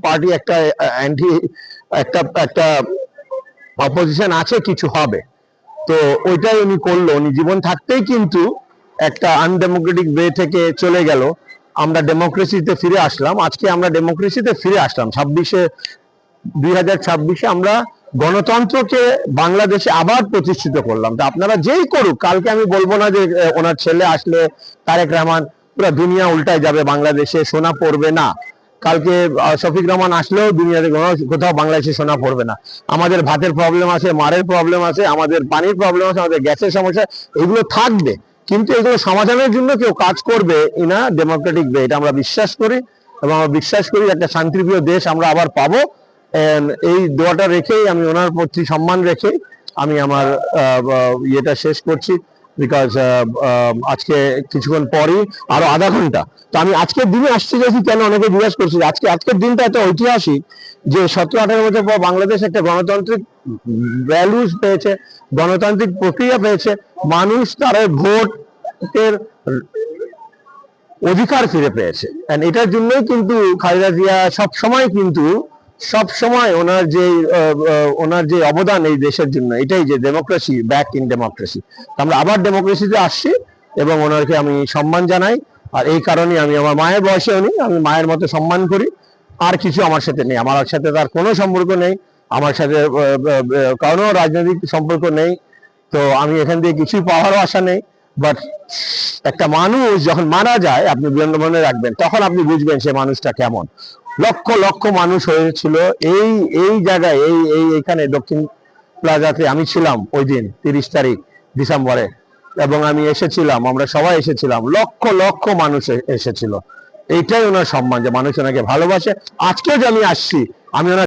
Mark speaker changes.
Speaker 1: Party একটা anti একটা একটা অপোজিশন আছে, কিছু হবে। তো ওইটাই উনি করলো, উনি জীবন থাকতেই কিন্তু একটা আনডেমোক্রেটিক ওয়ে থেকে চলে গেল। আমরা ডেমোক্রেসিতে ফিরে আসলাম, আজকে আমরা ডেমোক্রেসিতে ফিরে আসলাম 2026-এ আমরা গণতন্ত্রকে বাংলাদেশে আবার প্রতিষ্ঠিত করলাম। তো আপনারা যেই করুক, কালকে আমি বলবো না যে ওনার ছেলে আসলে তারেক রহমান পুরো দুনিয়া উল্টায় যাবে, বাংলাদেশে সোনা পড়বে না। কালকে শফিক রহমান আসলেও দুনিয়াতে কোথাও বাংলাদেশে সোনা পড়বে না। আমাদের ভাতের প্রবলেম আছে, মারের প্রবলেম আছে, আমাদের পানির প্রবলেম আছে, আমাদের গ্যাসের সমস্যা, এগুলো থাকবে, কিন্তু এগুলো সমাধানের জন্য কেউ কাজ করবে ইন আ ডেমোক্রেটিক ওয়ে, এটা আমরা বিশ্বাস করি। এবং আমরা বিশ্বাস করি একটা শান্তিপ্রিয় দেশ আমরা আবার পাবো। এই দোয়াটা রেখেই, আমি ওনার প্রতি সম্মান রেখে আমি আমার ইয়েটা শেষ করছি। বিকজ আজকে কিছুক্ষণ পরই আরো আধা ঘন্টা, তো আমি আজকের দিনে আসতে চাইছি কেন, অনেকে জিজ্ঞাসা করছি। আজকের দিনটা এত ঐতিহাসিক যে 17-18 বছর পর বাংলাদেশ একটা গণতান্ত্রিক ভ্যালুস পেয়েছে, গণতান্ত্রিক প্রক্রিয়া পেয়েছে, মানুষ তার ভোটের অধিকার ফিরে পেয়েছে। এটার জন্যই কিন্তু খালেদা জিয়া সব সময় ওনার যে অবদান এই দেশের জন্য, এটাই যে ডেমোক্রেসি, ব্যাক ইন ডেমোক্রেসি। আমরা আবার ডেমোক্রেসিতে আসছি এবং ওনাকে আমি সম্মান জানাই। আর এই কারণে আমি আমার মায়ের বয়সে আমি মায়ের মতো সম্মান করি। আর কিছু আমার সাথে নেই, আমার সাথে তার কোনো সম্পর্ক নেই, আমার সাথে কোনো রাজনৈতিক সম্পর্ক নেই। তো আমি এখান থেকে কিছুই পাওয়ারও আশা নেই। বাট একটা মানুষ যখন মারা যায়, আপনি মনে রাখবেন, তখন আপনি বুঝবেন সে মানুষটা কেমন। লক্ষ লক্ষ মানুষ হয়েছিল এই এই জায়গায়, এইখানে দক্ষিণ প্লাজাতে আমি ছিলাম ওই দিন 30 তারিখ ডিসেম্বরে, এবং আমি এসেছিলাম, আমরা সবাই এসেছিলাম, লক্ষ লক্ষ মানুষ এসেছিল। এইটাই ওনার সম্মান, যে মানুষ ওনাকে ভালোবাসে। আজকেও যে আমি আসছি, আমি ওনার